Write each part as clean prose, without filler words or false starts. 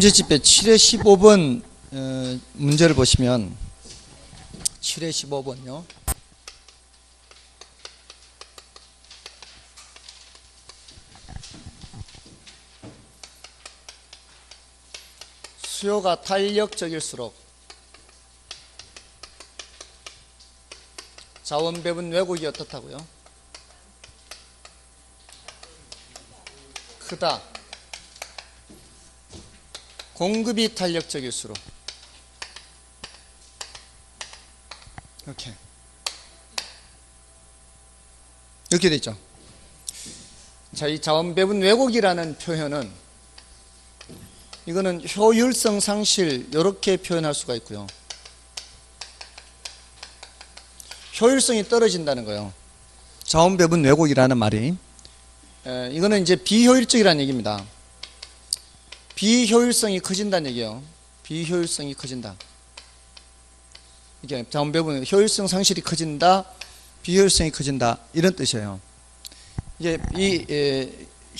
주제집회 7회 15번 문제를 보시면 7회 15번요. 수요가 탄력적일수록 자원 배분 왜곡이 어떻다고요? 크다. 공급이 탄력적일수록 이렇게 돼 있죠. 자, 이 자원 배분 왜곡이라는 표현은 이거는 효율성 상실 이렇게 표현할 수가 있고요. 효율성이 떨어진다는 거예요. 자원 배분 왜곡이라는 말이 이거는 이제 비효율적이라는 얘기입니다. 비효율성이 커진다는 얘기예요. 비효율성이 커진다. 이게 자원 배분 효율성 상실이 커진다, 비효율성이 커진다 이런 뜻이에요. 이게 이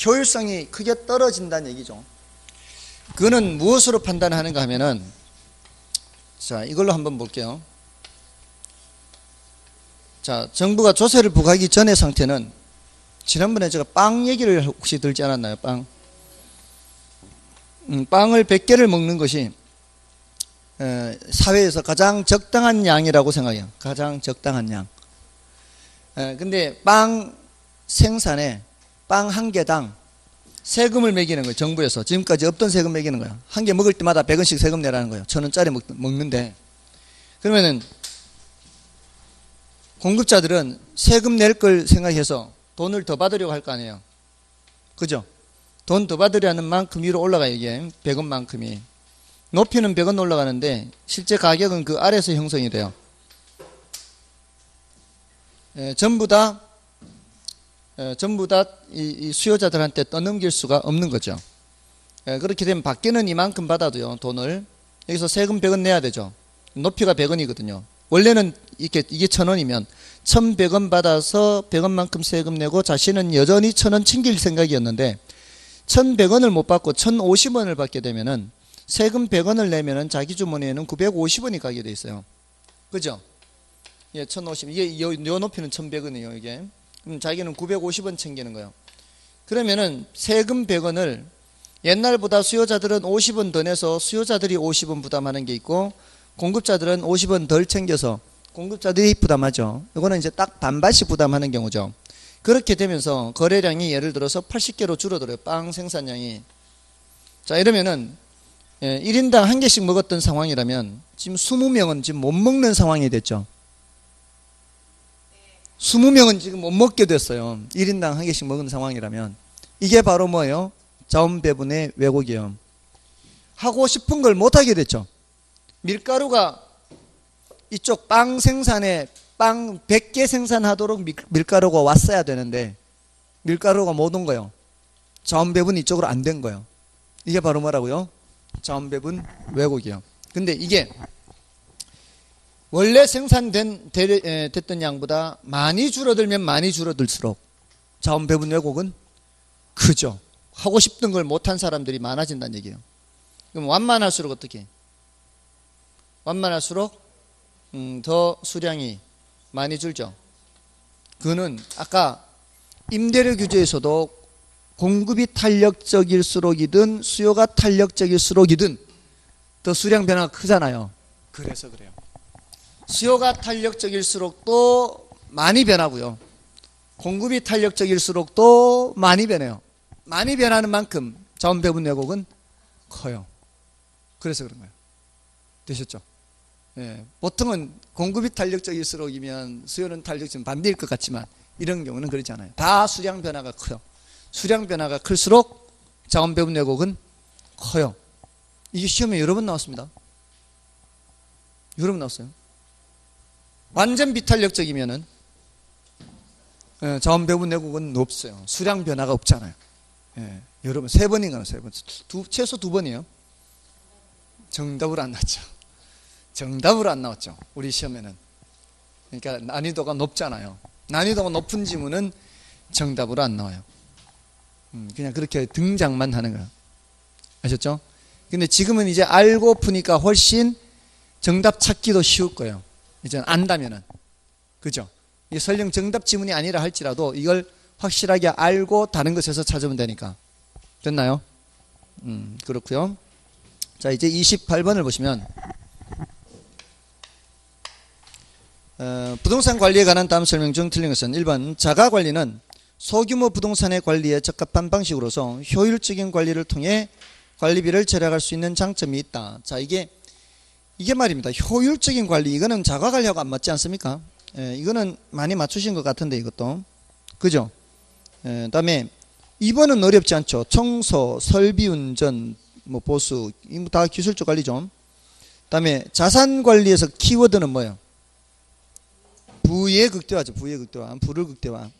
효율성이 크게 떨어진다는 얘기죠. 그거는 무엇으로 판단하는가 하면은 자 이걸로 한번 볼게요. 자 정부가 조세를 부과하기 전의 상태는 지난번에 제가 빵 얘기를 혹시 들지 않았나요? 빵을 100개를 먹는 것이 사회에서 가장 적당한 양이라고 생각해요. 가장 적당한 양. 근데 빵 생산에 빵 한 개당 세금을 매기는 거예요. 정부에서 지금까지 없던 세금 매기는 거예요. 한 개 먹을 때마다 100원씩 세금 내라는 거예요. 1,000원짜리 먹는데 그러면은 공급자들은 세금 낼 걸 생각해서 돈을 더 받으려고 할 거 아니에요. 그죠? 돈 더 받으려는 만큼 위로 올라가요. 이게 100원만큼이. 높이는 100원 올라가는데 실제 가격은 그 아래에서 형성이 돼요. 전부 다 이 수요자들한테 떠넘길 수가 없는 거죠. 그렇게 되면 밖에는 이만큼 받아도요, 돈을. 여기서 세금 100원 내야 되죠. 높이가 100원이거든요. 원래는 이게 1,000원이면 1,100원 받아서 100원만큼 세금 내고 자신은 여전히 1,000원 챙길 생각이었는데 1,100원을 못 받고 1,050원을 받게 되면은 세금 100원을 내면은 자기 주머니에는 950원이 가게 돼 있어요. 그죠? 예, 1,050원. 이게 요 높이는 1,100원이에요, 이게. 그럼 자기는 950원 챙기는 거예요. 그러면은 세금 100원을 옛날보다 수요자들은 50원 더 내서 수요자들이 50원 부담하는 게 있고 공급자들은 50원 덜 챙겨서 공급자들이 부담하죠. 이거는 이제 딱 반반씩 부담하는 경우죠. 그렇게 되면서 거래량이 예를 들어서 80개로 줄어들어요. 빵 생산량이. 자, 이러면은 1인당 한 개씩 먹었던 상황이라면 지금 20명은 지금 못 먹는 상황이 됐죠. 20명은 지금 못 먹게 됐어요. 1인당 한 개씩 먹은 상황이라면. 이게 바로 뭐예요? 자원 배분의 왜곡이에요. 하고 싶은 걸 못하게 됐죠. 밀가루가 이쪽 빵 생산에 빵 100개 생산하도록 밀가루가 왔어야 되는데 밀가루가 못 온 거예요. 자원 배분이 이쪽으로 안 된 거예요. 이게 바로 뭐라고요? 자원 배분 왜곡이에요. 근데 이게 원래 됐던 양보다 많이 줄어들면 많이 줄어들수록 자원 배분 왜곡은 크죠. 하고 싶던 걸 못한 사람들이 많아진다는 얘기예요. 그럼 완만할수록 어떻게 해? 완만할수록 더 수량이 많이 줄죠. 그거는 아까 임대료 규제에서도 공급이 탄력적일수록이든 수요가 탄력적일수록이든 더 수량 변화가 크잖아요. 그래서 그래요. 수요가 탄력적일수록 또 많이 변하고요. 공급이 탄력적일수록 또 많이 변해요. 많이 변하는 만큼 자원 배분 왜곡은 커요. 그래서 그런 거예요. 되셨죠? 예, 보통은 공급이 탄력적일수록이면 수요는 탄력적이면 반대일 것 같지만 이런 경우는 그렇지 않아요. 다 수량 변화가 커요. 수량 변화가 클수록 자원 배분 왜곡은 커요. 이게 시험에 여러 번 나왔습니다. 여러 번 나왔어요. 완전 비탄력적이면은 자원 배분 왜곡은 없어요. 수량 변화가 없잖아요. 예, 여러분 3번인가요? 3번. 최소 2번이에요. 정답으로 안 나왔죠. 정답으로 안 나왔죠. 우리 시험에는. 그러니까 난이도가 높잖아요. 난이도가 높은 지문은 정답으로 안 나와요. 그냥 그렇게 등장만 하는 거예요. 아셨죠? 근데 지금은 이제 알고 푸니까 훨씬 정답 찾기도 쉬울 거예요. 이제 안다면은. 그죠? 이게 설령 정답 지문이 아니라 할지라도 이걸 확실하게 알고 다른 것에서 찾으면 되니까. 됐나요? 그렇고요. 자, 이제 28번을 보시면 부동산 관리에 관한 다음 설명 중 틀린 것은 1번 자가관리는 소규모 부동산의 관리에 적합한 방식으로서 효율적인 관리를 통해 관리비를 절약할 수 있는 장점이 있다. 자, 이게 말입니다. 효율적인 관리, 이거는 자가관리하고 안 맞지 않습니까? 이거는 많이 맞추신 것 같은데 이것도. 그죠? 다음에 2번은 어렵지 않죠. 청소, 설비운전, 뭐 보수, 이거 다 기술적 관리죠. 다음에 자산관리에서 키워드는 뭐예요? 부의 극대화죠. 부의 극대화, 부를 극대화.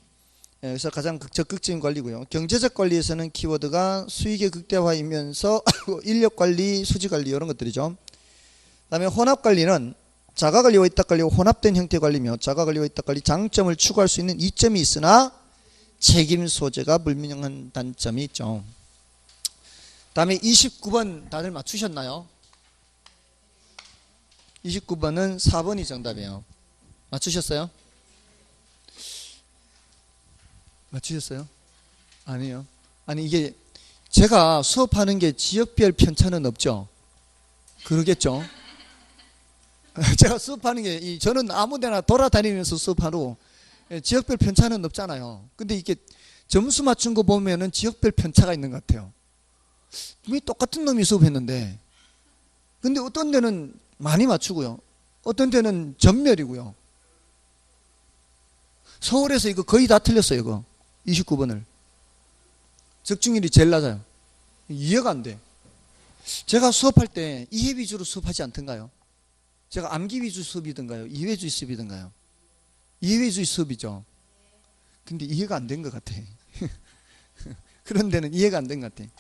그래서 가장 적극적인 관리고요. 경제적 관리에서는 키워드가 수익의 극대화이면서 인력관리, 수지관리 이런 것들이죠. 그 다음에 혼합관리는 자가관리와 위탁관리와 혼합된 형태의 관리며 자가관리와 위탁관리 장점을 추구할 수 있는 이점이 있으나 책임 소재가 불분명한 단점이 있죠. 그 다음에 29번 다들 맞추셨나요? 29번은 4번이 정답이에요. 맞추셨어요? 맞추셨어요? 아니요. 아니 이게 제가 수업하는 게 지역별 편차는 없죠? 그러겠죠? 제가 수업하는 게 저는 아무데나 돌아다니면서 수업하고 지역별 편차는 없잖아요. 근데 이게 점수 맞춘 거 보면은 지역별 편차가 있는 것 같아요. 분명히 똑같은 놈이 수업했는데 근데 어떤 데는 많이 맞추고요. 어떤 데는 전멸이고요. 서울에서 이거 거의 다 틀렸어요. 이거 29번을. 적중률이 제일 낮아요. 이해가 안 돼. 제가 수업할 때 이해 위주로 수업하지 않던가요? 제가 암기 위주 수업이던가요? 이해 위주 수업이던가요? 이해 위주 수업이죠. 근데 이해가 안 된 것 같아. 그런 데는 이해가 안 된 것 같아.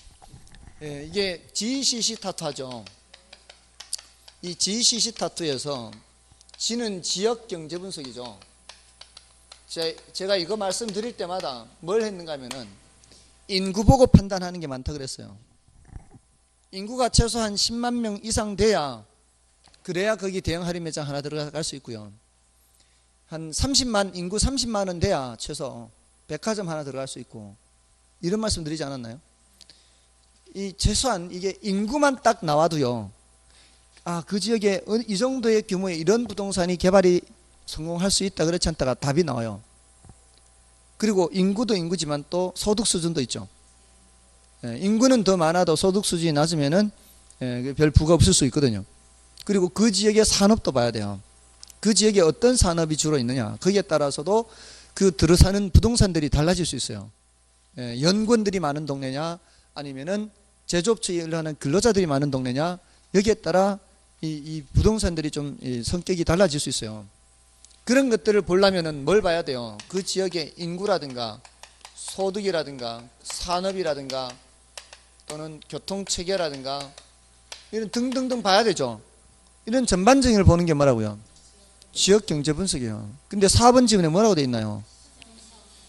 이게 GCC 타투하죠. 이 GCC 타투에서 G는 지역 경제 분석이죠. 제가 이거 말씀드릴 때마다 뭘 했는가 하면은 인구 보고 판단하는 게 많다 그랬어요. 인구가 최소한 10만 명 이상 돼야 그래야 거기 대형 할인 매장 하나 들어갈 수 있고요. 한 30만 인구 30만은 돼야 최소 백화점 하나 들어갈 수 있고 이런 말씀 드리지 않았나요? 이 최소한 이게 인구만 딱 나와도요. 아, 그 지역에 이 정도의 규모의 이런 부동산이 개발이 성공할 수 있다 그렇지 않다가 답이 나와요. 그리고 인구도 인구지만 또 소득 수준도 있죠. 인구는 더 많아도 소득 수준이 낮으면은 별 부가 없을 수 있거든요. 그리고 그 지역의 산업도 봐야 돼요. 그 지역에 어떤 산업이 주로 있느냐 거기에 따라서도 그 들어사는 부동산들이 달라질 수 있어요. 연구원들이 많은 동네냐 아니면은 제조업체에 일하는 근로자들이 많은 동네냐 여기에 따라 이 부동산들이 좀 성격이 달라질 수 있어요. 그런 것들을 보려면은 뭘 봐야 돼요? 그 지역의 인구라든가 소득이라든가 산업이라든가 또는 교통체계라든가 이런 등등등 봐야 되죠. 이런 전반적인 걸 보는 게 뭐라고요? 지역경제 분석이에요. 근데 4번 지문에 뭐라고 되어 있나요?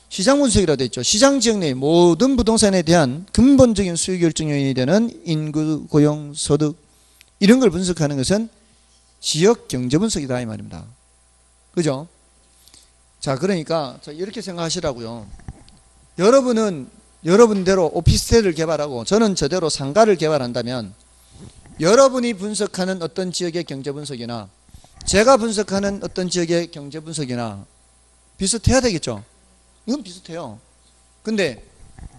시장 분석이라고 되어 있죠. 시장 지역 내 모든 부동산에 대한 근본적인 수요 결정 요인이 되는 인구, 고용, 소득 이런 걸 분석하는 것은 지역경제 분석이다 이 말입니다. 그죠? 자, 그러니까 이렇게 생각하시라고요. 여러분은 여러분대로 오피스텔을 개발하고 저는 저대로 상가를 개발한다면 여러분이 분석하는 어떤 지역의 경제 분석이나 제가 분석하는 어떤 지역의 경제 분석이나 비슷해야 되겠죠? 이건 비슷해요. 근데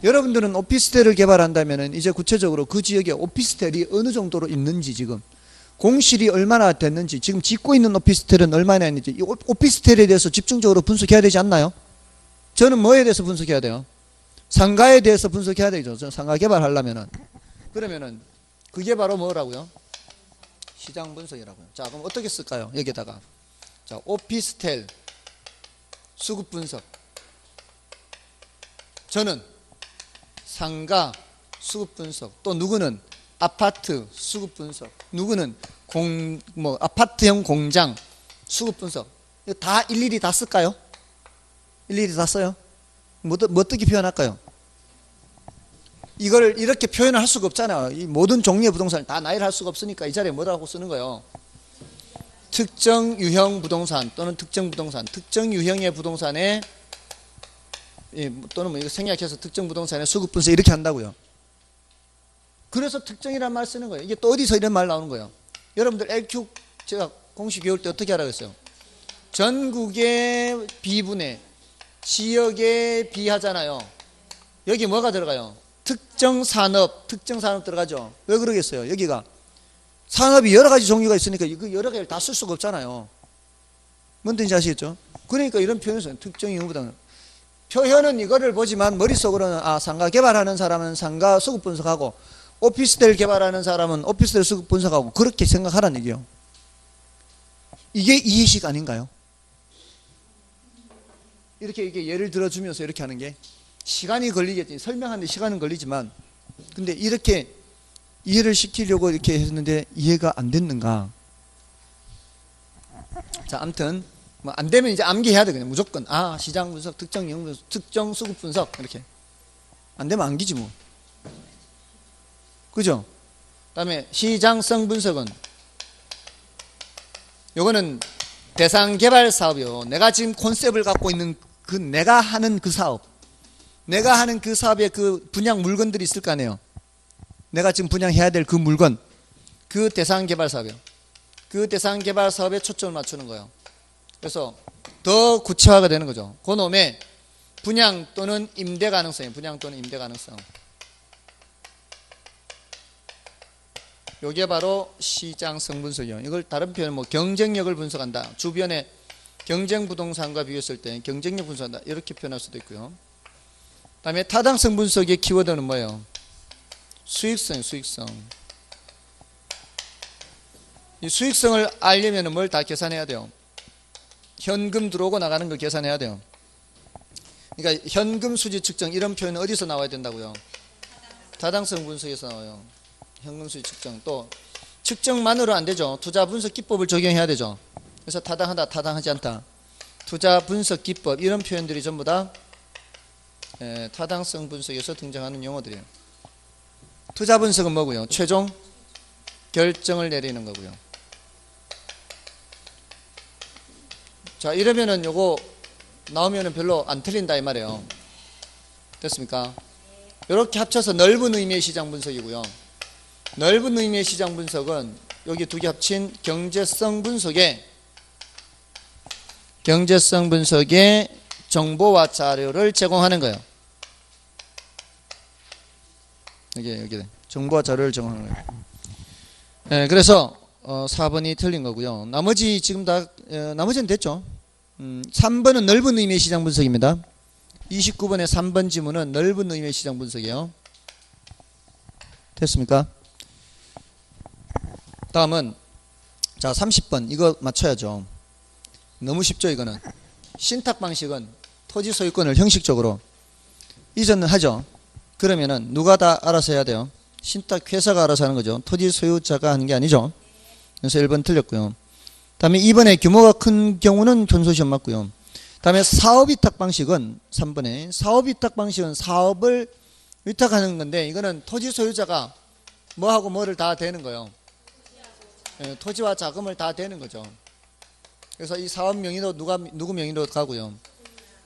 여러분들은 오피스텔을 개발한다면 이제 구체적으로 그 지역에 오피스텔이 어느 정도로 있는지 지금 공실이 얼마나 됐는지 지금 짓고 있는 오피스텔은 얼마나 있는지 이 오피스텔에 대해서 집중적으로 분석해야 되지 않나요? 저는 뭐에 대해서 분석해야 돼요? 상가에 대해서 분석해야 되죠. 저 상가 개발하려면은 그러면은 그게 바로 뭐라고요? 시장 분석이라고요. 자, 그럼 어떻게 쓸까요? 여기다가 자, 오피스텔 수급 분석. 저는 상가 수급 분석. 또 누구는 아파트 수급 분석. 누구는 아파트형 공장 수급 분석. 이거 다 일일이 다 쓸까요? 일일이 다 써요? 뭐 어떻게 표현할까요? 이걸 이렇게 표현을 할 수가 없잖아요. 이 모든 종류의 부동산을 다 나열할 할 수가 없으니까 이 자리에 뭐라고 쓰는 거예요? 특정 유형 부동산 또는 특정 부동산, 특정 유형의 부동산에 또는 뭐 이거 생략해서 특정 부동산의 수급 분석 이렇게 한다고요. 그래서 특정이란 말 쓰는 거예요. 이게 또 어디서 이런 말 나오는 거예요? 여러분들 LQ 제가 공식 배울 때 어떻게 하라고 했어요? 전국의 비분해, 지역에 비하잖아요. 여기 뭐가 들어가요? 특정 산업 들어가죠. 왜 그러겠어요? 여기가 산업이 여러 가지 종류가 있으니까 그 여러 개를 다 쓸 수가 없잖아요. 뭔 뜻인지 아시겠죠? 그러니까 이런 표현을 써요. 특정 유형보다는. 표현은 이거를 보지만 머릿속으로는 상가 개발하는 사람은 상가 수급 분석하고 오피스텔 개발하는 사람은 오피스텔 수급 분석하고 그렇게 생각하라는 얘기예요. 이게 이해식 아닌가요? 이렇게 예를 들어주면서 이렇게 하는 게 시간이 걸리겠지. 설명하는데 시간은 걸리지만 근데 이렇게 이해를 시키려고 이렇게 했는데 이해가 안 됐는가? 자, 아무튼 뭐 안 되면 이제 암기해야 돼. 그냥 무조건 시장 분석, 특정 유형 분석, 특정 수급 분석 이렇게 안 되면 암기지 뭐. 그죠? 그다음에 시장성 분석은 요거는 대상 개발 사업이요. 내가 지금 컨셉을 갖고 있는 내가 하는 그 사업, 내가 하는 그 사업에 그 분양 물건들이 있을 거 아니에요. 내가 지금 분양해야 될 그 물건, 그 대상 개발 사업이요. 그 대상 개발 사업에 초점을 맞추는 거예요. 그래서 더 구체화가 되는 거죠. 그놈의 분양 또는 임대 가능성이에요. 분양 또는 임대 가능성. 요게 바로 시장성 분석이요. 이걸 다른 표현 뭐 경쟁력을 분석한다. 주변의 경쟁 부동산과 비교했을 때 경쟁력 분석한다. 이렇게 표현할 수도 있고요. 그다음에 타당성 분석의 키워드는 뭐예요? 수익성. 이 수익성을 알려면 뭘 다 계산해야 돼요? 현금 들어오고 나가는 걸 계산해야 돼요. 그러니까 현금 수지 측정 이런 표현은 어디서 나와야 된다고요? 타당성 분석에서 나와요. 현금 수지 측정. 또 측정만으로 안 되죠. 투자 분석 기법을 적용해야 되죠. 그래서 타당하다, 타당하지 않다. 투자 분석 기법 이런 표현들이 전부 다 타당성 분석에서 등장하는 용어들이에요. 투자 분석은 뭐고요? 최종 결정을 내리는 거고요. 자, 이러면은 요거 나오면은 별로 안 틀린다 이 말이에요. 됐습니까? 이렇게 합쳐서 넓은 의미의 시장 분석이고요. 넓은 의미의 시장 분석은 여기 두 개 합친 경제성 분석에 정보와 자료를 제공하는 거예요. 여기 정보와 자료를 제공하는 거예요. 네, 그래서 4번이 틀린 거고요. 나머지 지금 나머지는 됐죠. 3번은 넓은 의미의 시장 분석입니다. 29번의 3번 지문은 넓은 의미의 시장 분석이에요. 됐습니까? 다음은 자 30번 이거 맞춰야죠. 너무 쉽죠 이거는. 신탁 방식은 토지 소유권을 형식적으로 이전은 하죠. 그러면은 누가 다 알아서 해야 돼요? 신탁 회사가 알아서 하는 거죠. 토지 소유자가 하는 게 아니죠. 그래서 1번 틀렸고요. 다음에 2번에 규모가 큰 경우는 전소시험 맞고요. 다음에 사업위탁 방식은 3번에 사업위탁 방식은 사업을 위탁하는 건데 이거는 토지 소유자가 뭐하고 뭐를 다 대는 거예요. 토지와 자금을 다 대는 거죠. 그래서 이 사업 명의도 누구 명의로 가고요.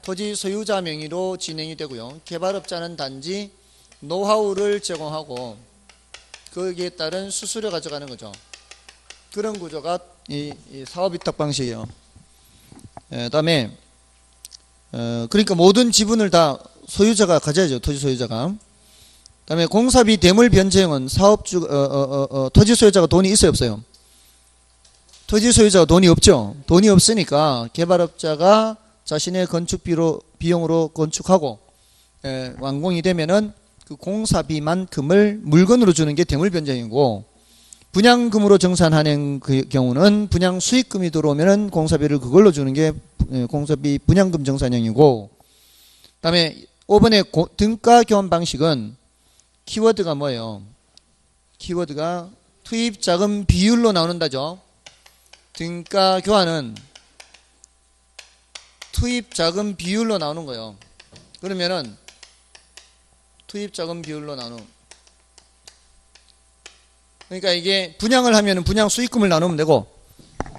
토지 소유자 명의로 진행이 되고요. 개발업자는 단지 노하우를 제공하고 거기에 따른 수수료 가져가는 거죠. 그런 구조가 이 사업위탁 방식이에요. 그다음에 그러니까 모든 지분을 다 소유자가 가져야죠. 토지 소유자가. 그다음에 공사비 대물 변제형은 사업주 토지 소유자가 돈이 있어요, 없어요? 토지 소유자가 돈이 없죠. 돈이 없으니까 개발업자가 자신의 비용으로 건축하고 완공이 되면은 그 공사비만큼을 물건으로 주는 게 대물 변제형이고 분양금으로 정산하는 그 경우는 분양 수익금이 들어오면은 공사비를 그걸로 주는 게 공사비 분양금 정산형이고 그다음에 5번의 등가 교환 방식은 키워드가 뭐예요? 키워드가 투입 자금 비율로 나오는다죠. 등가 교환은 투입 자금 비율로 나오는 거예요. 그러면은 투입자금 비율로 나누. 그러니까 이게 분양을 하면 분양 수익금을 나누면 되고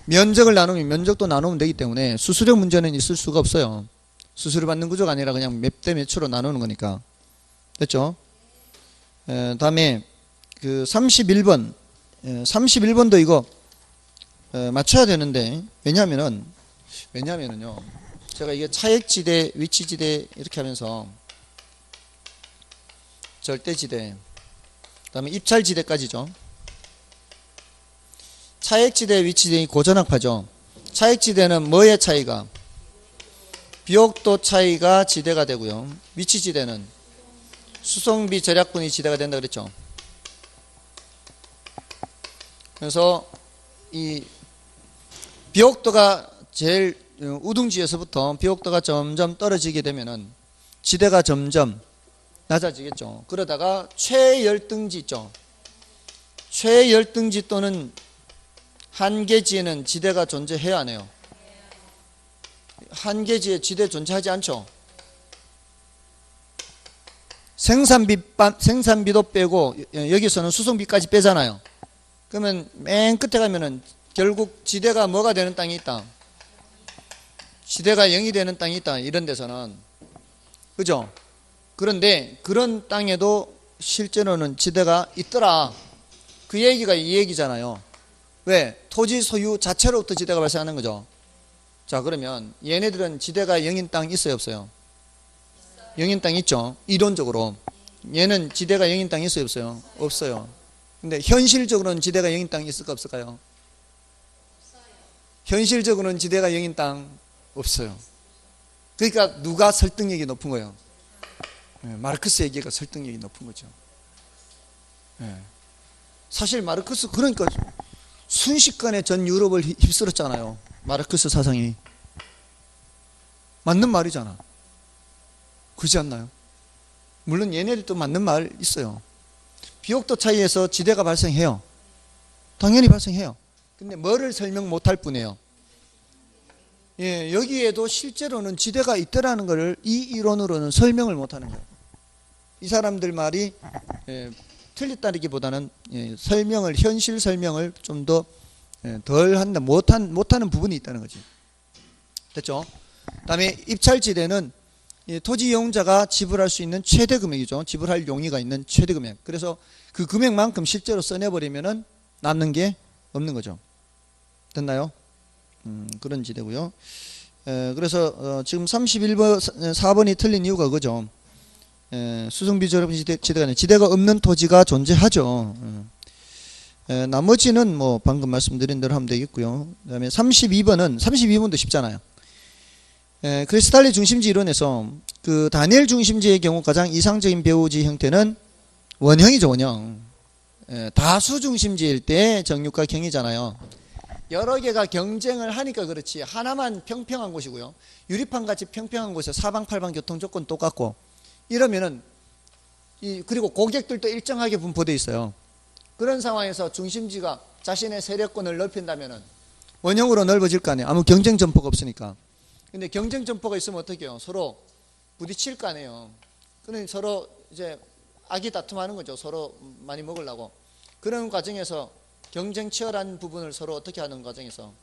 면적을 나누면 면적도 나누면 되기 때문에 수수료 문제는 있을 수가 없어요. 수수료 받는 구조가 아니라 그냥 몇 대 몇으로 나누는 거니까. 됐죠? 다음에 그 31번. 31번도 이거 맞춰야 되는데 왜냐면은요. 제가 이게 차액지대, 위치지대 이렇게 하면서 절대지대, 그다음에 입찰지대까지죠. 차액지대, 위치지대이 고전학파죠. 차액지대는 뭐의 차이가? 비옥도 차이가 지대가 되고요. 위치지대는 수송비 절약분이 지대가 된다 그랬죠. 그래서 이 비옥도가 제일 우둥지에서부터 비옥도가 점점 떨어지게 되면은 지대가 점점 낮아지겠죠. 그러다가 최열등지 있죠. 최열등지 또는 한계지에는 지대가 존재해야 하네요. 한계지에 지대 존재하지 않죠. 생산비도 빼고 여기서는 수송비까지 빼잖아요. 그러면 맨 끝에 가면은 결국 지대가 뭐가 되는 땅이 있다. 지대가 0이 되는 땅이 있다. 이런 데서는. 그죠? 그런데 그런 땅에도 실제로는 지대가 있더라. 그 얘기가 이 얘기잖아요. 왜? 토지 소유 자체로부터 지대가 발생하는 거죠. 자, 그러면 얘네들은 지대가 0인 땅 있어요, 없어요? 0인 땅 있죠. 이론적으로. 얘는 지대가 0인 땅 있어요, 없어요? 없어요. 근데 현실적으로는 지대가 0인 땅이 있을까 없을까요? 현실적으로는 지대가 0인 땅 없어요. 그러니까 누가 설득력이 높은 거예요? 마르크스 얘기가 설득력이 높은 거죠. 사실 마르크스 그러니까 순식간에 전 유럽을 휩쓸었잖아요. 마르크스 사상이. 맞는 말이잖아. 그렇지 않나요? 물론 얘네들도 맞는 말 있어요. 비옥도 차이에서 지대가 발생해요. 당연히 발생해요. 근데 뭐를 설명 못할 뿐이에요. 여기에도 실제로는 지대가 있더라는 것을 이 이론으로는 설명을 못하는 거예요. 이 사람들 말이 틀렸다기보다는 설명을, 현실 설명을 좀 더 덜 한다, 못하는 부분이 있다는 거지. 됐죠? 그 다음에 입찰지대는 토지 이용자가 지불할 수 있는 최대 금액이죠. 지불할 용의가 있는 최대 금액. 그래서 그 금액만큼 실제로 써내버리면은 남는 게 없는 거죠. 됐나요? 그런 지대고요. 그래서 지금 31번, 4번이 틀린 이유가 그거죠. 수송비 절약 지대가 아니라 지대가 없는 토지가 존재하죠. 나머지는 뭐 방금 말씀드린 대로 하면 되겠고요. 그 다음에 32번도 쉽잖아요. 크리스탈리 중심지 이론에서 그 다니엘 중심지의 경우 가장 이상적인 배우지 형태는 원형이죠, 원형. 다수 중심지일 때 정육각형이잖아요. 여러 개가 경쟁을 하니까 그렇지 하나만 평평한 곳이고요. 유리판 같이 평평한 곳에 사방팔방 교통 조건 똑같고 이러면은 그리고 고객들도 일정하게 분포되어 있어요. 그런 상황에서 중심지가 자신의 세력권을 넓힌다면은 원형으로 넓어질 거 아니에요. 아무 경쟁 점포가 없으니까. 근데 경쟁 점포가 있으면 어떻게 해요? 서로 부딪힐 거 아니에요. 그러니 서로 이제 악이 다툼하는 거죠. 서로 많이 먹으려고. 그런 과정에서 경쟁 치열한 부분을 서로 어떻게 하는 과정에서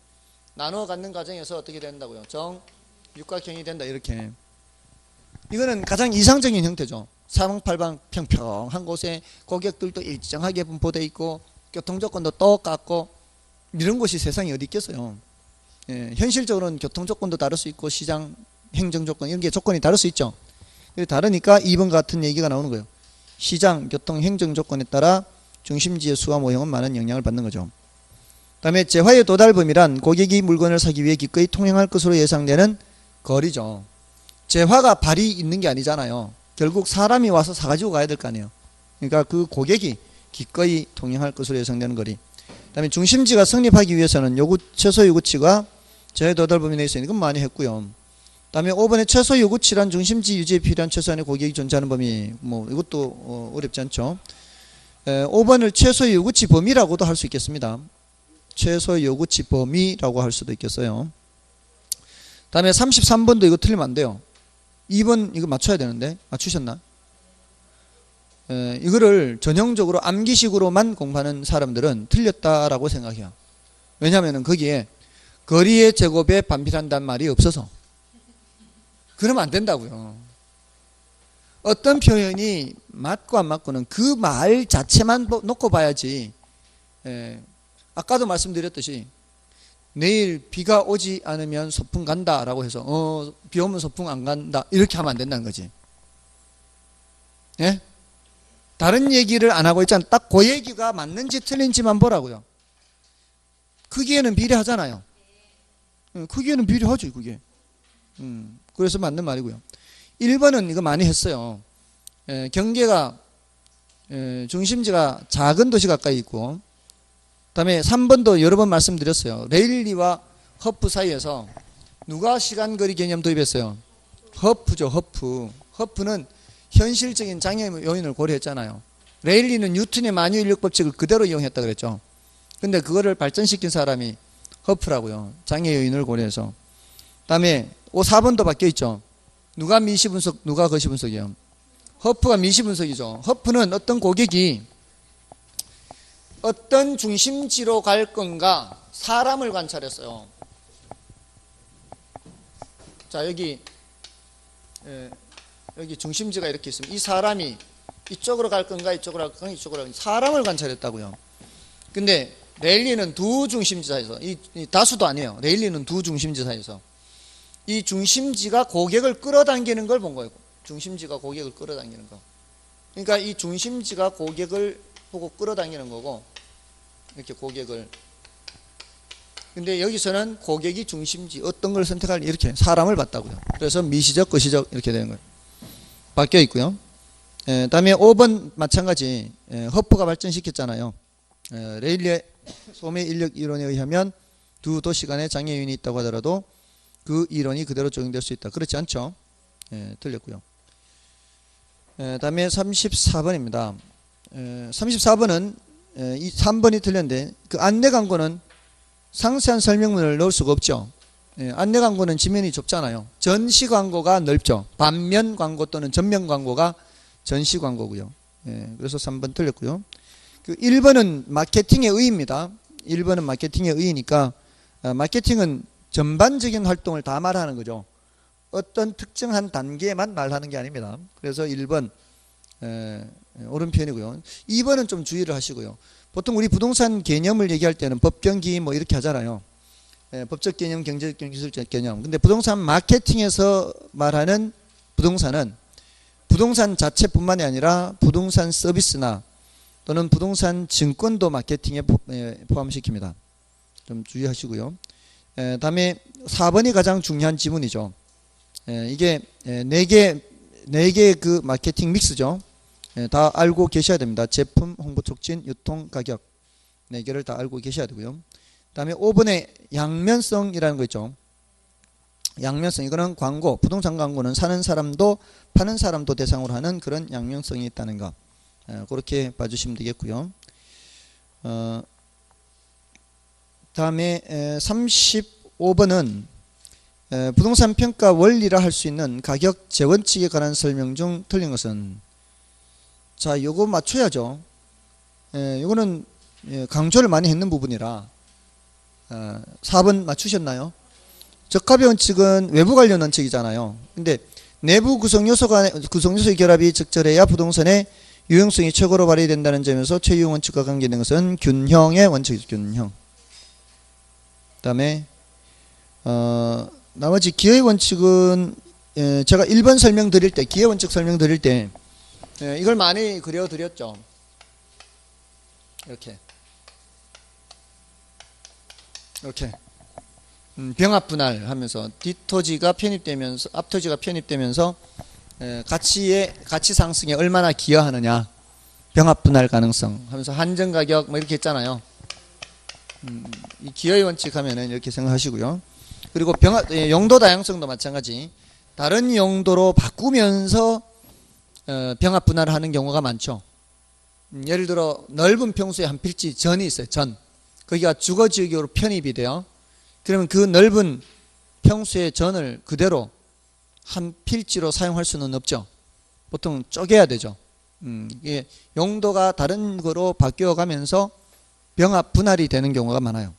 나누어 갖는 과정에서 어떻게 된다고요? 정육각형이 된다 이렇게. 이거는 가장 이상적인 형태죠. 사방팔방 평평한 곳에 고객들도 일정하게 분포되어 있고 교통조건도 똑같고 이런 곳이 세상에 어디 있겠어요. 현실적으로는 교통조건도 다를 수 있고 시장 행정조건 이런 게 조건이 다를 수 있죠. 다르니까 2번 같은 얘기가 나오는 거예요. 시장, 교통, 행정조건에 따라 중심지의 수와 모형은 많은 영향을 받는 거죠. 그 다음에 재화의 도달 범위란 고객이 물건을 사기 위해 기꺼이 통행할 것으로 예상되는 거리죠. 재화가 발이 있는 게 아니잖아요. 결국 사람이 와서 사가지고 가야 될 거 아니에요. 그러니까 그 고객이 기꺼이 통행할 것으로 예상되는 거리. 그 다음에 중심지가 성립하기 위해서는 최소 요구치가 재화의 도달 범위 내에 있으니 이건 많이 했고요. 그 다음에 5번에 최소 요구치란 중심지 유지에 필요한 최소한의 고객이 존재하는 범위. 뭐 이것도 어렵지 않죠. 5번을 최소 요구치 범위라고도 할 수 있겠습니다. 최소 요구치 범위라고 할 수도 있겠어요. 다음에 33번도 이거 틀리면 안 돼요. 2번 이거 맞춰야 되는데 맞추셨나? 이거를 전형적으로 암기식으로만 공부하는 사람들은 틀렸다라고 생각해요. 왜냐하면 거기에 거리의 제곱에 반비례한다는 말이 없어서. 그러면 안 된다고요. 어떤 표현이 맞고 안 맞고는 그 말 자체만 놓고 봐야지. 아까도 말씀드렸듯이 내일 비가 오지 않으면 소풍 간다라고 해서 비 오면 소풍 안 간다 이렇게 하면 안 된다는 거지. 예? 다른 얘기를 안 하고 있잖아. 딱 그 얘기가 맞는지 틀린지만 보라고요. 크기에는 비례하잖아요. 크기에는 비례하죠, 그게. 그래서 맞는 말이고요. 1번은 이거 많이 했어요. 경계가 중심지가 작은 도시 가까이 있고, 그다음에 3번도 여러 번 말씀드렸어요. 레일리와 허프 사이에서 누가 시간거리 개념 도입했어요? 허프죠, 허프. 허프는 현실적인 장애 요인을 고려했잖아요. 레일리는 뉴턴의 만유 인력 법칙을 그대로 이용했다 그랬죠. 근데 그거를 발전시킨 사람이 허프라고요. 장애 요인을 고려해서. 그다음에 4번도 바뀌어 있죠. 누가 미시 분석, 누가 거시 분석이요? 허프가 미시 분석이죠. 허프는 어떤 고객이 어떤 중심지로 갈 건가 사람을 관찰했어요. 자, 여기 중심지가 이렇게 있으면 이 사람이 이쪽으로 갈 건가 이쪽으로 갈 건가 이쪽으로 갈 건가 사람을 관찰했다고요. 근데 레일리는 두 중심지 사이에서 이 다수도 아니에요. 레일리는 두 중심지 사이에서 이 중심지가 고객을 끌어당기는 걸 본 거예요. 중심지가 고객을 끌어당기는 거. 그러니까 이 중심지가 고객을 보고 끌어당기는 거고 이렇게 고객을. 근데 여기서는 고객이 중심지 어떤 걸 선택할 이렇게 사람을 봤다고요. 그래서 미시적 거시적 이렇게 되는 거예요. 바뀌어 있고요. 다음에 5번 마찬가지. 허프가 발전시켰잖아요. 레일리의 소매 인력 이론에 의하면 두 도시 간에 장애 요인이 있다고 하더라도 그 이론이 그대로 적용될 수 있다. 그렇지 않죠? 틀렸고요. 다음에 34번입니다. 34번은 이 3번이 틀렸는데 그 안내 광고는 상세한 설명문을 넣을 수가 없죠. 안내 광고는 지면이 좁잖아요. 전시 광고가 넓죠. 반면 광고 또는 전면 광고가 전시 광고고요. 그래서 3번 틀렸고요. 그 1번은 마케팅의 의의입니다. 1번은 마케팅의 의의니까 마케팅은 전반적인 활동을 다 말하는 거죠. 어떤 특정한 단계만 말하는 게 아닙니다. 그래서 1번 옳은 편이고요. 2번은 좀 주의를 하시고요. 보통 우리 부동산 개념을 얘기할 때는 법경기 뭐 이렇게 하잖아요. 법적 개념, 경제적 개념, 기술적 개념. 근데 부동산 마케팅에서 말하는 부동산은 부동산 자체뿐만이 아니라 부동산 서비스나 또는 부동산 증권도 마케팅에 포함시킵니다. 좀 주의하시고요. 다음에 4번이 가장 중요한 지문이죠. 이게 4개 그 마케팅 믹스죠. 다 알고 계셔야 됩니다. 제품, 홍보 촉진, 유통, 가격 4개를 다 알고 계셔야 되고요. 그 다음에 5번에 양면성이라는 거 있죠. 양면성, 이거는 광고, 부동산 광고는 사는 사람도 파는 사람도 대상으로 하는 그런 양면성이 있다는 거. 그렇게 봐주시면 되겠고요. 다음에 35번은 부동산 평가 원리라 할 수 있는 가격 재원칙에 관한 설명 중 틀린 것은, 자, 요거 맞춰야죠. 요거는 강조를 많이 했는 부분이라 4번 맞추셨나요? 적합의 원칙은 외부 관련 원칙이잖아요. 근데 내부 구성 요소의 결합이 적절해야 부동산의 유용성이 최고로 발휘된다는 점에서 최유용 원칙과 관계된 것은 균형의 원칙이죠. 균형. 그다음에 나머지 기회 원칙은 제가 1번 설명드릴 때, 기회 원칙 설명드릴 때 이걸 많이 그려드렸죠. 이렇게 병합 분할 하면서 뒷토지가 편입되면서 앞토지가 편입되면서 가치 상승에 얼마나 기여하느냐, 병합 분할 가능성 하면서 한정 가격 뭐 이렇게 했잖아요. 이 기여의 원칙 하면은 이렇게 생각하시고요. 그리고 용도 다양성도 마찬가지. 다른 용도로 바꾸면서 병합 분할을 하는 경우가 많죠. 예를 들어 넓은 평수에 한 필지 전이 있어요. 전. 거기가 주거지역으로 편입이 돼요. 그러면 그 넓은 평수의 전을 그대로 한 필지로 사용할 수는 없죠. 보통 쪼개야 되죠. 이게 용도가 다른 거로 바뀌어 가면서 병합 분할이 되는 경우가 많아요.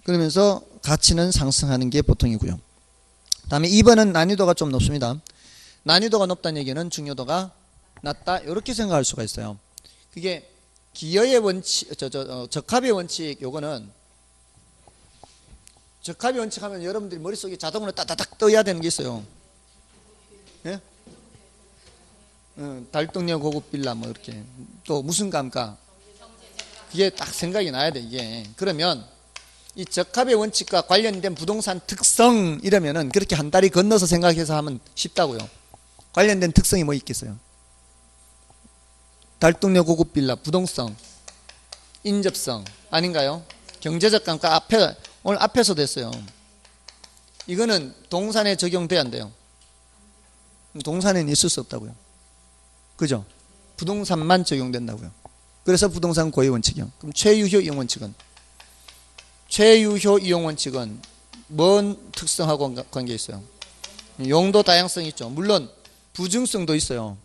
그러면서 가치는 상승하는 게 보통이고요. 다음에 2번은 난이도가 좀 높습니다. 난이도가 높다는 얘기는 중요도가 낮다 이렇게 생각할 수가 있어요. 그게 기여의 원칙, 적합의 원칙, 요거는 적합의 원칙 하면 여러분들이 머릿속에 자동으로 따다닥 떠야 되는 게 있어요. 예? 달동네 고급 빌라 뭐 이렇게 또 무슨 감가 그게 딱 생각이 나야 돼 이게. 그러면 이 적합의 원칙과 관련된 부동산 특성 이러면은 그렇게 한 다리 건너서 생각해서 하면 쉽다고요. 관련된 특성이 뭐 있겠어요? 달동네 고급 빌라 부동성, 인접성 아닌가요? 경제적 감가 앞에 오늘 앞에서 됐어요. 이거는 동산에 적용돼야 안 돼요. 동산에는 있을 수 없다고요. 그죠? 부동산만 적용된다고요. 그래서 부동산 고유 원칙이요. 그럼 최유효 이용 원칙은? 최유효 이용 원칙은 뭔 특성하고 관계 있어요? 용도 다양성이 있죠. 물론 부증성도 있어요.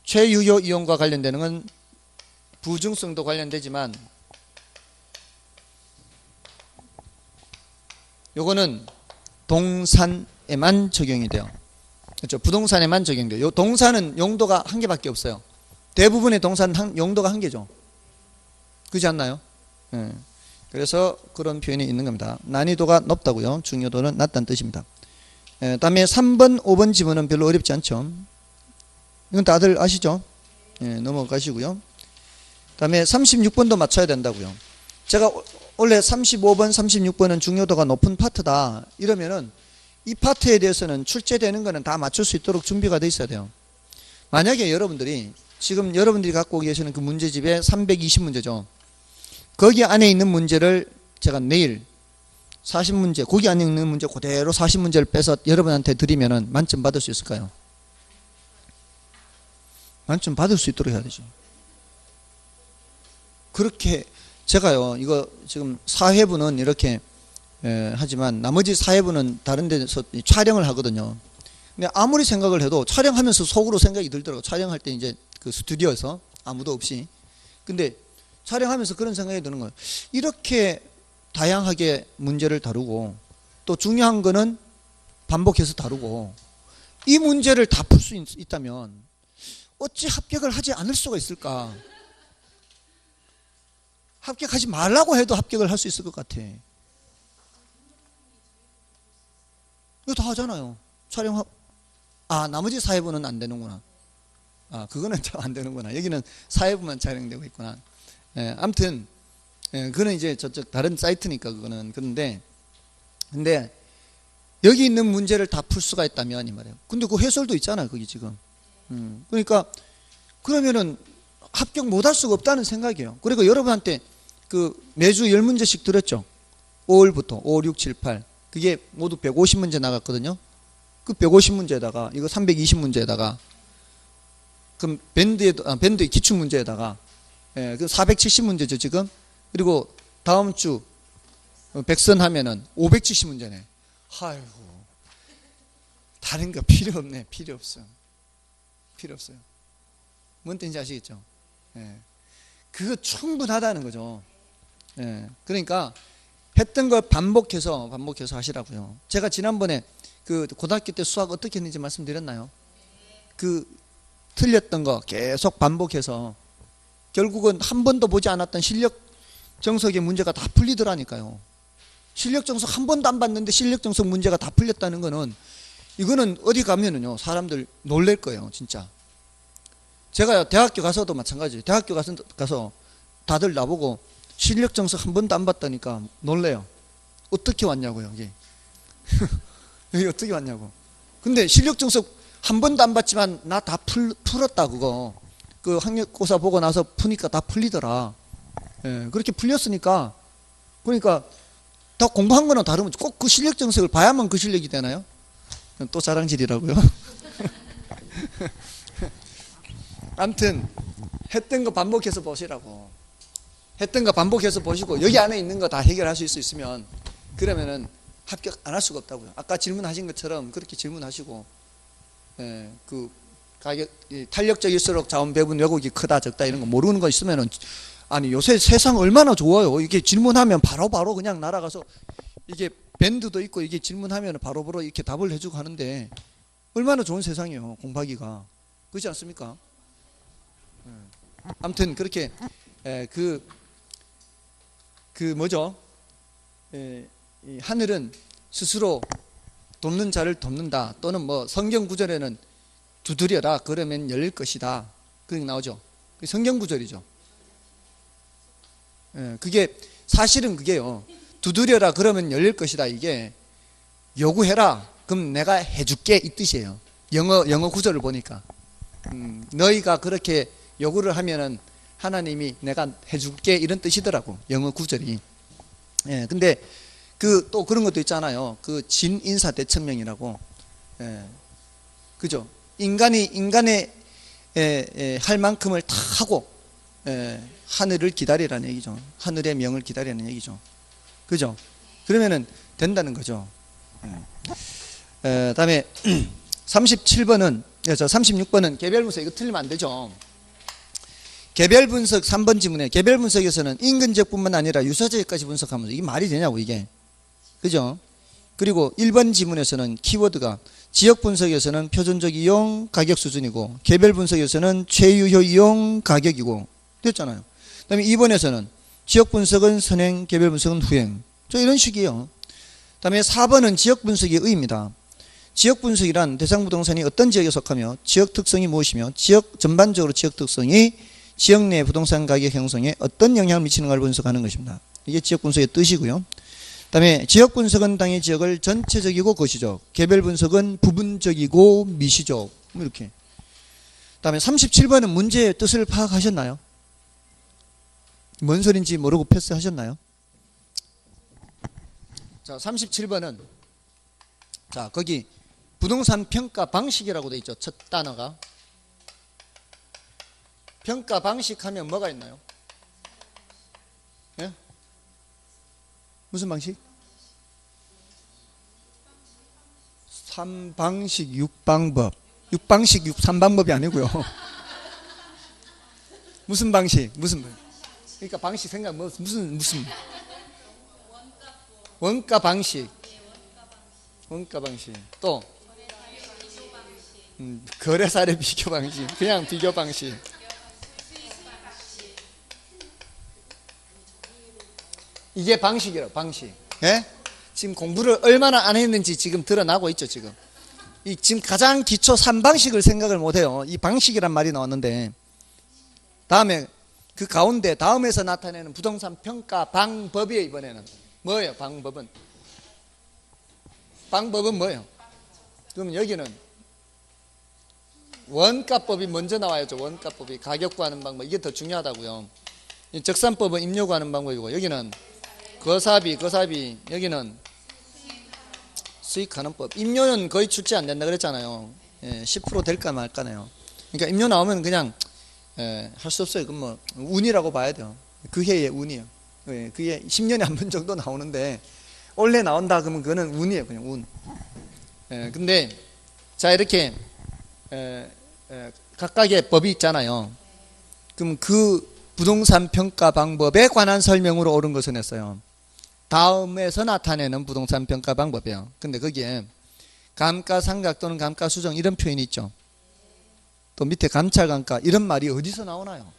최유효 이용과 관련되는 건 부증성도 관련되지만 요거는 동산에만 적용이 돼요. 그렇죠? 부동산에만 적용돼요. 요 동산은 용도가 한 개밖에 없어요. 대부분의 동산은 용도가 한 개죠. 그렇지 않나요? 예. 그래서 그런 표현이 있는 겁니다. 난이도가 높다고요. 중요도는 낮다는 뜻입니다. 다음에 3번, 5번 지문은 별로 어렵지 않죠. 이건 다들 아시죠? 넘어가시고요. 다음에 36번도 맞춰야 된다고요. 제가 원래 35번, 36번은 중요도가 높은 파트다 이러면은 이 파트에 대해서는 출제되는 거는 다 맞출 수 있도록 준비가 돼 있어야 돼요. 만약에 여러분들이 지금 여러분들이 갖고 계시는 그 문제집에 320문제죠. 거기 안에 있는 문제를 제가 내일 40문제, 거기 안에 있는 문제 그대로 40문제를 빼서 여러분한테 드리면은 만점 받을 수 있을까요? 만점 받을 수 있도록 해야 되죠. 그렇게 제가요, 이거 지금 4회분은 이렇게 하지만 나머지 4회분은 다른 데서 촬영을 하거든요. 근데 아무리 생각을 해도 촬영하면서 속으로 생각이 들더라고요. 촬영할 때 이제 그 스튜디오에서 아무도 없이. 근데 촬영하면서 그런 생각이 드는 거예요. 이렇게 다양하게 문제를 다루고 또 중요한 거는 반복해서 다루고 이 문제를 다 풀 수 있다면 어찌 합격을 하지 않을 수가 있을까? 합격하지 말라고 해도 합격을 할 수 있을 것 같아. 이거 다 하잖아요. 나머지 4회분은 안 되는구나. 그거는 안 되는구나. 여기는 4회분만 촬영되고 있구나. 아무튼, 그거는 이제 저쪽 다른 사이트니까 그거는. 근데 여기 있는 문제를 다 풀 수가 있다면 이 말이에요. 근데 그 해설도 있잖아요. 거기 지금. 그러니까, 그러면은 합격 못 할 수가 없다는 생각이에요. 그리고 여러분한테 그 매주 10문제씩 들었죠. 5월부터 5, 6, 7, 8. 그게 모두 150문제 나갔거든요. 그 150문제에다가 이거 320문제에다가 그럼 밴드의 기출문제에다가 그 470문제죠 지금. 그리고 다음 주 백선하면은 570문제네. 아이고 다른 거 필요 없네. 필요 없어요. 필요 없어요. 뭔 뜻인지 아시겠죠? 그거 충분하다는 거죠. 그러니까 했던 걸 반복해서 하시라고요. 제가 지난번에 그 고등학교 때 수학 어떻게 했는지 말씀드렸나요? 그 틀렸던 거 계속 반복해서 결국은 한 번도 보지 않았던 실력 정석의 문제가 다 풀리더라니까요. 실력 정석 한 번도 안 봤는데 실력 정석 문제가 다 풀렸다는 거는 이거는 어디 가면은요 사람들 놀랄 거예요 진짜. 제가 대학교 가서도 마찬가지예요. 대학교 가서 다들 나보고 실력 정석 한 번도 안 봤다니까 놀래요. 어떻게 왔냐고요 이게. 여기 어떻게 왔냐고. 근데 실력 정석 한 번도 안 봤지만 나 다 풀었다 그거. 그 학력고사 보고 나서 푸니까 다 풀리더라. 그렇게 풀렸으니까 그러니까 다 공부한 거는 다르면 꼭 그 실력 정석을 봐야만 그 실력이 되나요? 또 자랑질이라고요. 아무튼 했던 거 반복해서 보시라고. 했던 거 반복해서 보시고 여기 안에 있는 거 다 해결하실 수 있으면 그러면은 합격 안 할 수가 없다고요. 아까 질문하신 것처럼 그렇게 질문하시고 그 가격 탄력적일수록 자원 배분 왜곡이 크다 적다 이런 거 모르는 거 있으면은 아니 요새 세상 얼마나 좋아요. 이게 질문하면 바로바로 그냥 날아가서 이게 밴드도 있고 이게 질문하면 바로바로 이렇게 답을 해주고 하는데 얼마나 좋은 세상이에요. 공부하기가 그렇지 않습니까? 아무튼 그렇게 뭐죠? 이 하늘은 스스로 돕는 자를 돕는다. 또는 뭐 성경 구절에는 두드려라 그러면 열릴 것이다. 그렇게 나오죠. 성경 구절이죠. 그게 사실은 그게요. 두드려라 그러면 열릴 것이다. 이게 요구해라 그럼 내가 해줄게 이 뜻이에요. 영어 구절을 보니까 너희가 그렇게 요구를 하면은 하나님이 내가 해줄게 이런 뜻이더라고. 영어 구절이. 근데 또 그런 것도 있잖아요. 그 진인사대천명이라고. 그죠? 인간의 할 만큼을 다 하고 하늘을 기다리라는 얘기죠. 하늘의 명을 기다리라는 얘기죠. 그죠? 그러면은 된다는 거죠. 다음에 37번은 36번은 개별 분석. 이거 틀리면 안 되죠. 개별 분석 3번 지문에 개별 분석에서는 인근 지역뿐만 아니라 유사 지역까지 분석하면서 이게 말이 되냐고 이게. 그죠? 그리고 1번 지문에서는 키워드가 지역 분석에서는 표준적 이용 가격 수준이고 개별 분석에서는 최유효 이용 가격이고 됐잖아요. 그 다음에 2번에서는 지역 분석은 선행, 개별 분석은 후행. 이런 식이에요. 그 다음에 4번은 지역 분석의 의의입니다. 지역 분석이란 대상 부동산이 어떤 지역에 속하며 지역 특성이 무엇이며 전반적으로 지역 특성이 지역 내 부동산 가격 형성에 어떤 영향을 미치는가를 분석하는 것입니다. 이게 지역 분석의 뜻이고요. 그 다음에 지역 분석은 당의 지역을 전체적이고 거시적, 개별 분석은 부분적이고 미시적. 이렇게. 그 다음에 37번은 문제의 뜻을 파악하셨나요? 뭔 소린지 모르고 패스하셨나요? 자, 37번은 자, 거기 부동산 평가 방식이라고 돼 있죠. 첫 단어가. 평가 방식 하면 뭐가 있나요? 예? 무슨 방식? 3방식 6방법. 6방식 3방법이 아니고요. 무슨 방식? 그러니까 방식 생각 무슨 원가 방식. 원가 방식. 또 거래 사례 비교 방식. 그냥 비교 방식. 이게 방식이라고, 방식. 예? 지금 공부를 얼마나 안 했는지 지금 드러나고 있죠, 지금. 지금 가장 기초 3방식을 생각을 못 해요. 이 방식이란 말이 나왔는데. 다음에 그 가운데 다음에서 나타내는 부동산 평가 방법이에요, 이번에는. 뭐예요, 방법은? 방법은 뭐예요? 그럼 여기는 원가법이 먼저 나와야죠. 원가법이 가격 구하는 방법. 이게 더 중요하다고요. 적산법은 임료 구하는 방법이고 여기는 거사비 여기는 수익하는 법. 임료는 거의 출제 안 된다 그랬잖아요. 10% 될까 말까네요. 그러니까 임료 나오면 그냥 할 수 없어요. 그건 뭐 운이라고 봐야 돼요. 그 해의 운이에요. 그게 10년에 한 번 정도 나오는데 원래 나온다 그러면 그거는 운이에요. 그냥 운. 근데 자 이렇게 각각의 법이 있잖아요. 그럼 그 부동산 평가 방법에 관한 설명으로 옳은 것은 했어요. 다음에서 나타내는 부동산 평가 방법이에요. 근데 거기에 감가상각 또는 감가수정 이런 표현이 있죠. 또 밑에 감찰감가 이런 말이 어디서 나오나요?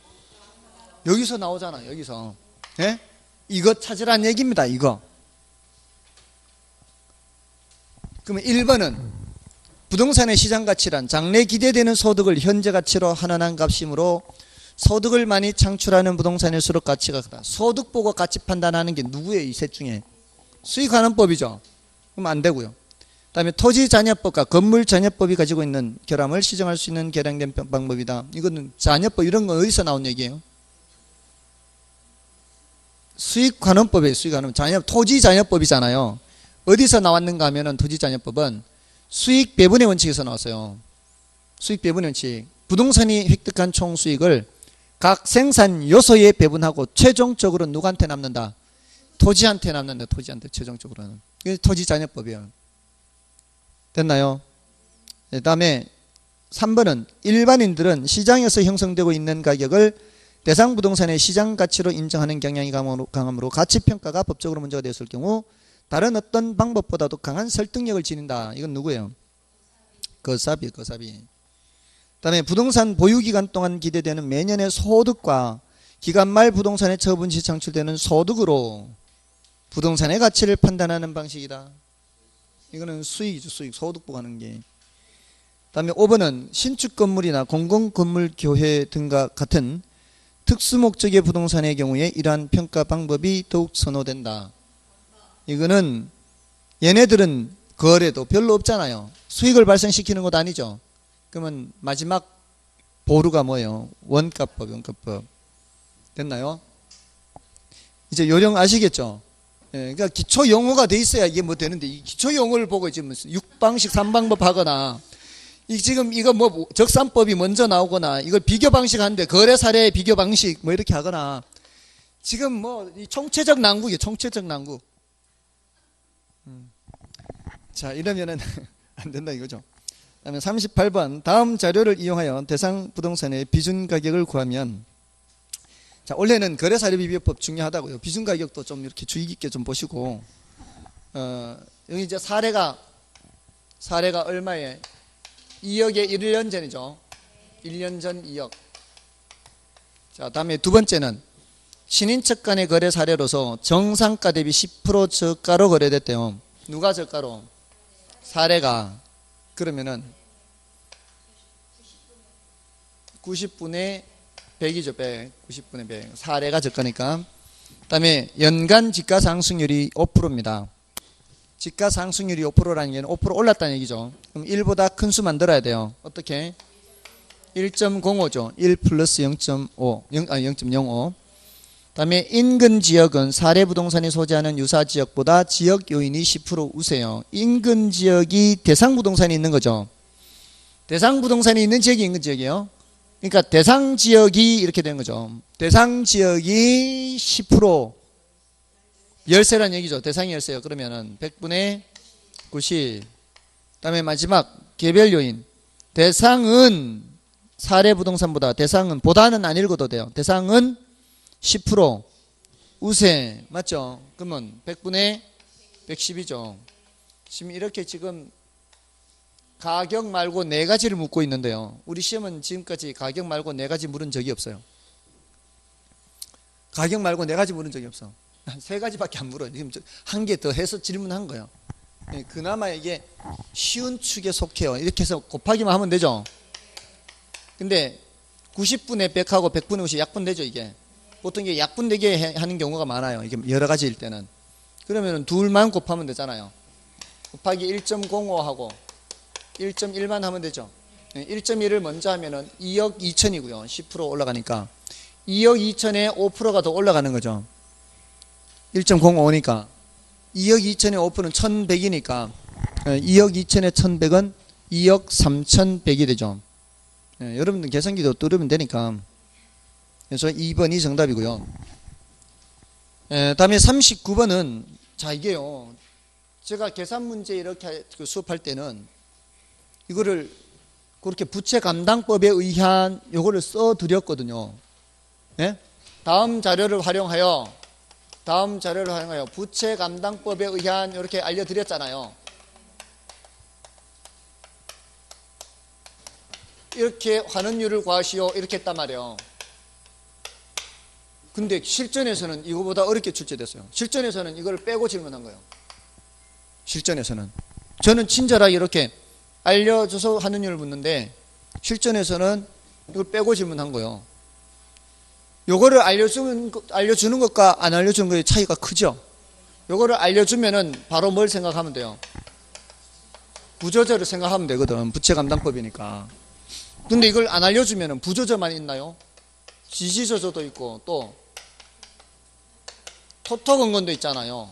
여기서 나오잖아요. 여기서. 예? 이거 찾으란 얘기입니다. 이거. 그러면 1번은 부동산의 시장가치란 장래 기대되는 소득을 현재 가치로 환원한 값이므로 소득을 많이 창출하는 부동산일수록 가치가 크다. 소득 보고 가치 판단하는 게 누구예요? 이 셋 중에. 수익환원법이죠. 그럼 안 되고요. 그 다음에 토지잔여법과 건물잔여법이 가지고 있는 결함을 시정할 수 있는 개량된 방법이다. 이거는 잔여법 이런 건 어디서 나온 얘기예요? 수익환원법이에요. 수익환원. 토지잔여법이잖아요. 어디서 나왔는가 하면은 토지잔여법은 수익배분의 원칙에서 나왔어요. 수익배분의 원칙. 부동산이 획득한 총수익을 각 생산 요소에 배분하고 최종적으로 누구한테 남는다? 토지한테 남는다. 토지한테 최종적으로는. 이게 토지잔여법이에요. 됐나요? 그 다음에 3번은 일반인들은 시장에서 형성되고 있는 가격을 대상 부동산의 시장 가치로 인정하는 경향이 강하므로 가치평가가 법적으로 문제가 되었을 경우 다른 어떤 방법보다도 강한 설득력을 지닌다. 이건 누구예요? 거사비. 그다음에 부동산 보유기간 동안 기대되는 매년의 소득과 기간 말 부동산의 처분 시 창출되는 소득으로 부동산의 가치를 판단하는 방식이다. 이거는 수익이죠. 수익. 소득 보고 하는 게. 그다음에 5번은 신축 건물이나 공공건물 교회 등과 같은 특수목적의 부동산의 경우에 이러한 평가 방법이 더욱 선호된다. 이거는 얘네들은 거래도 별로 없잖아요. 수익을 발생시키는 것도 아니죠. 그러면 마지막 보루가 뭐예요? 원가법. 됐나요? 이제 요령 아시겠죠? 예, 그러니까 기초 용어가 돼 있어야 이게 뭐 되는데 이 기초 용어를 보고 지금 6방식 3방법 하거나 지금 이거 뭐 적산법이 먼저 나오거나 이걸 비교 방식 하는데 거래 사례 비교 방식 뭐 이렇게 하거나 지금 뭐 이 총체적 난국이에요. 총체적 난국. 자, 이러면은 안 된다 이거죠. 그다음에 38번 다음 자료를 이용하여 대상 부동산의 비준 가격을 구하면 자, 원래는 거래 사례 비교법 중요하다고요. 비준 가격도 좀 이렇게 주의 깊게 좀 보시고 여기 이제 사례가 얼마에 2억에 1년 전이죠. 1년 전 2억. 자, 다음에 두 번째는 신인척 간의 거래 사례로서 정상가 대비 10% 저가로 거래됐대요. 누가 저가로? 사례가. 그러면은 90분의 100이죠. 100. 90분의 100. 사례가 저가니까. 그 다음에 연간 지가 상승률이 5%입니다. 지가 상승률이 5%라는 게 5% 올랐다는 얘기죠. 그럼 1보다 큰 수 만들어야 돼요. 어떻게? 1.05죠. 1 플러스 0.05. 다음에 인근 지역은 사례 부동산이 소재하는 유사 지역보다 지역 요인이 10% 우세요. 인근 지역이 대상 부동산이 있는 거죠. 대상 부동산이 있는 지역이 인근 지역이에요. 그러니까 대상 지역이 이렇게 되는 거죠. 대상 지역이 10% 열세란 얘기죠. 대상이 열세요. 그러면은 100분의 90. 그다음에 마지막 개별 요인. 대상은 사례 부동산보다 대상은 보다는 안 읽어도 돼요. 대상은 10% 우세. 맞죠? 그러면 100분의 110이죠. 지금 이렇게 지금 가격 말고 네 가지를 묻고 있는데요. 우리 시험은 지금까지 가격 말고 네 가지 물은 적이 없어요. 가격 말고 네 가지 물은 적이 없어. 한 세 가지밖에 안 물어요. 지금 한 개 더 해서 질문한 거예요. 그나마 이게 쉬운 축에 속해요. 이렇게 해서 곱하기만 하면 되죠. 근데 90분의 100하고 100분의 50 약분되죠. 이게 보통 이게 약분되게 하는 경우가 많아요. 이게 여러 가지일 때는. 그러면 둘만 곱하면 되잖아요. 곱하기 1.05하고 1.1만 하면 되죠. 1.1을 먼저 하면은 2억 2천이고요. 10% 올라가니까 2억 2천에 5%가 더 올라가는 거죠. 1.05니까 2억 2천에 5%는 1100이니까 2억 2천에 1100은 2억 3100이 되죠. 여러분들 계산기도 뚫으면 되니까. 그래서 2번이 정답이고요. 다음에 39번은 자 이게요. 제가 계산 문제 이렇게 수업할 때는 이거를 그렇게 부채 감당법에 의한 요거를 써 드렸거든요. 예? 다음 자료를 활용하여 부채 감당법에 의한 이렇게 알려드렸잖아요. 이렇게 환원율을 구하시오 이렇게 했단 말이에요. 근데 실전에서는 이거보다 어렵게 출제됐어요. 실전에서는 이걸 빼고 질문한 거예요. 실전에서는 저는 친절하게 이렇게 알려줘서 환원율을 묻는데 실전에서는 이걸 빼고 질문한 거예요. 요거를 알려주는 것과 안 알려주는 것의 차이가 크죠. 요거를 알려주면은 바로 뭘 생각하면 돼요? 부조저를 생각하면 되거든. 부채 감당법이니까. 근데 이걸 안 알려주면은 부조저만 있나요? 지지조저도 있고 또 토토건건도 있잖아요.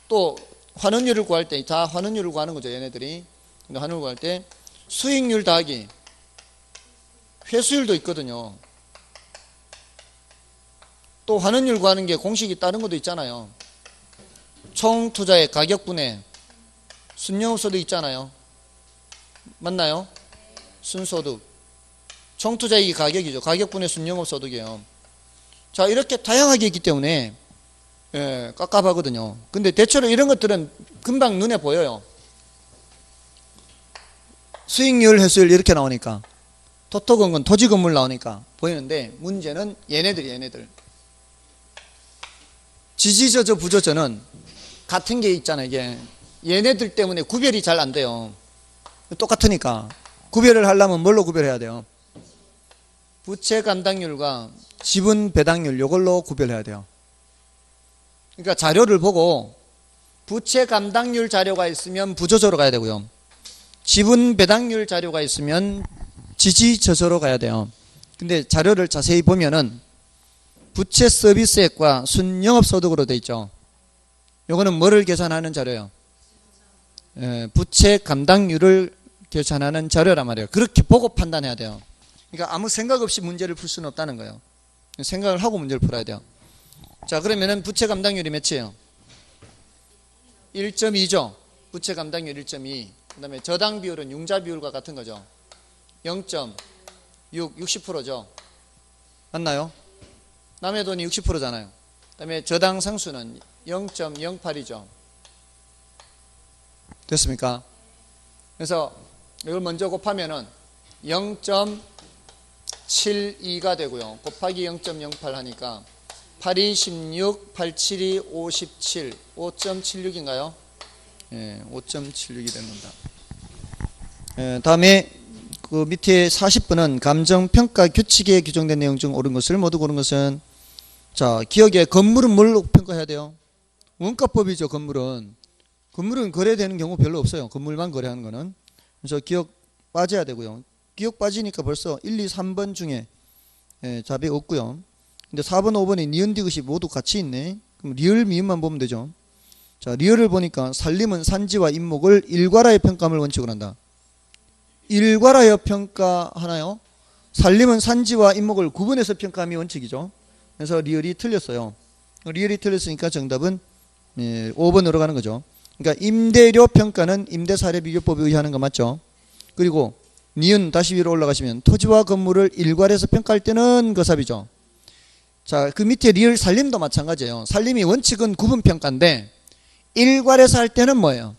또 환원율을 구할 때 다 환원율을 구하는 거죠. 얘네들이. 근데 환원율을 구할 때 수익률 더하기 회수율도 있거든요. 또 환원율 구하는 게 공식이 다른 것도 있잖아요. 총 투자의 가격분의 순영업소도 있잖아요. 맞나요? 순소득. 총투자이익이 가격이죠. 가격분의 순영업소득이에요. 자, 이렇게 다양하게 있기 때문에 깝깝하거든요. 근데 대체로 이런 것들은 금방 눈에 보여요. 수익률, 회수율 이렇게 나오니까, 토토건건, 토지건물 나오니까 보이는데, 문제는 얘네들. 지지저저, 부저저는 같은 게 있잖아요. 이게 얘네들 때문에 구별이 잘 안 돼요. 똑같으니까 구별을 하려면 뭘로 구별해야 돼요? 부채 감당률과 지분 배당률, 이걸로 구별해야 돼요. 그러니까 자료를 보고 부채 감당률 자료가 있으면 부저저로 가야 되고요. 지분 배당률 자료가 있으면 지지저저로 가야 돼요. 근데 자료를 자세히 보면은 부채 서비스액과 순영업소득으로 돼 있죠. 요거는 뭐를 계산하는 자료예요? 부채 감당률을 계산하는 자료란 말이에요. 그렇게 보고 판단해야 돼요. 그러니까 아무 생각 없이 문제를 풀 수는 없다는 거예요. 생각을 하고 문제를 풀어야 돼요. 자, 그러면은 부채 감당률이 몇이에요? 1.2죠. 부채 감당률 1.2. 그 다음에 저당 비율은 융자 비율과 같은 거죠. 0.6, 60%죠. 맞나요? 남의 돈이 60%잖아요. 그 다음에 저당 상수는 0.08이죠. 됐습니까? 그래서 이걸 먼저 곱하면은 0.72가 되고요. 곱하기 0.08 하니까 82, 16, 87이 57, 5.76인가요? 예, 5.76이 됩니다. 다음에 그 밑에 40번은 감정평가 규칙에 규정된 내용 중 옳은 것을 모두 고른 것은, 자, 기억에 건물은 뭘로 평가해야 돼요? 원가법이죠. 건물은 거래되는 경우 별로 없어요. 건물만 거래하는 거는. 그래서 기억 빠져야 되고요. 기억 빠지니까 벌써 1, 2, 3번 중에 답이 없고요. 근데 4번, 5번이 니은 디귿이 모두 같이 있네. 그럼 리을, 미음만 보면 되죠. 자, 리을을 보니까 살림은 산지와 임목을 일괄하여 평가함을 원칙으로 한다. 일괄하여 평가하나요? 살림은 산지와 임목을 구분해서 평가함이 원칙이죠. 그래서 리을이 틀렸어요. 리을이 틀렸으니까 정답은 5번으로 가는 거죠. 그러니까 임대료 평가는 임대사례비교법에 의하는 거 맞죠? 그리고 니은 다시 위로 올라가시면 토지와 건물을 일괄해서 평가할 때는 거삽이죠. 자, 그 밑에 리을 살림도 마찬가지예요. 살림이 원칙은 구분평가인데 일괄해서 할 때는 뭐예요?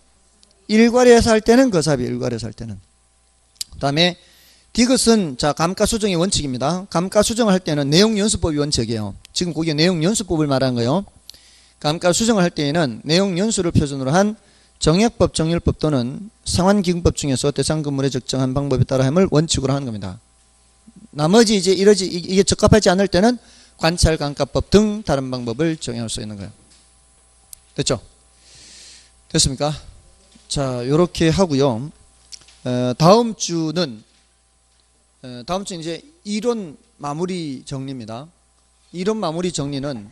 일괄해서 할 때는 거삽이, 일괄해서 할 때는. 그 다음에 디귿은, 자, 감가수정의 원칙입니다. 감가수정을 할 때는 내용연수법이 원칙이에요. 지금 거기에 내용연수법을 말하는 거예요. 감가수정을 할 때에는 내용연수를 표준으로 한 정액법, 정률법 또는 상환기금법 중에서 대상 건물에 적정한 방법에 따라 함을 원칙으로 하는 겁니다. 나머지 이제 이게 적합하지 않을 때는 관찰감가법 등 다른 방법을 정할 수 있는 거예요. 됐죠? 됐습니까? 자, 요렇게 하고요. 다음 주는 이제 이론 마무리 정리입니다. 이론 마무리 정리는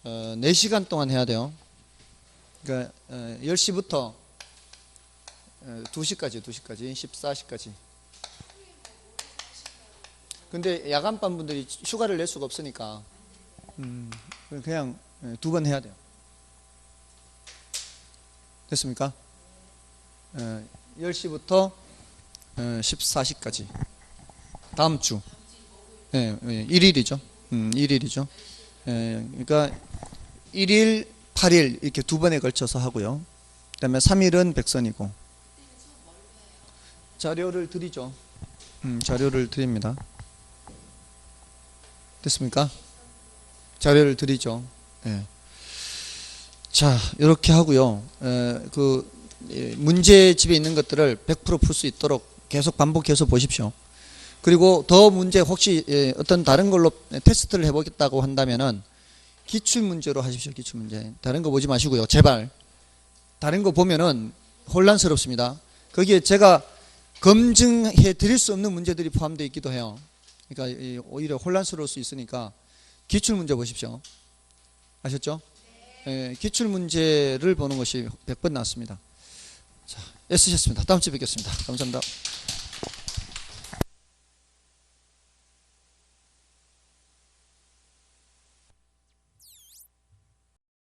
4시간 동안 해야 돼요. 그러니까 10시부터 2시까지 14시까지. 근데 야간반 분들이 휴가를 낼 수가 없으니까 그냥 2번 해야 돼요. 됐습니까? 10시부터 14시까지. 다음 주. 1일이죠. 1일이죠. 그러니까 1일, 8일 이렇게 2번에 걸쳐서 하고요. 그 다음에 3일은 백선이고. 자료를 드리죠. 자료를 드립니다. 됐습니까? 자료를 드리죠. 예. 자, 이렇게 하고요. 문제집에 있는 것들을 100% 풀 수 있도록 계속 반복해서 보십시오. 그리고 더 문제 혹시 어떤 다른 걸로 테스트를 해보겠다고 한다면은 기출문제로 하십시오. 기출문제. 다른 거 보지 마시고요. 제발. 다른 거 보면은 혼란스럽습니다. 거기에 제가 검증해 드릴 수 없는 문제들이 포함되어 있기도 해요. 그러니까 오히려 혼란스러울 수 있으니까 기출문제 보십시오. 아셨죠? 기출문제를 보는 것이 100번 낫습니다. 자, 애쓰셨습니다. 다음 주에 뵙겠습니다. 감사합니다.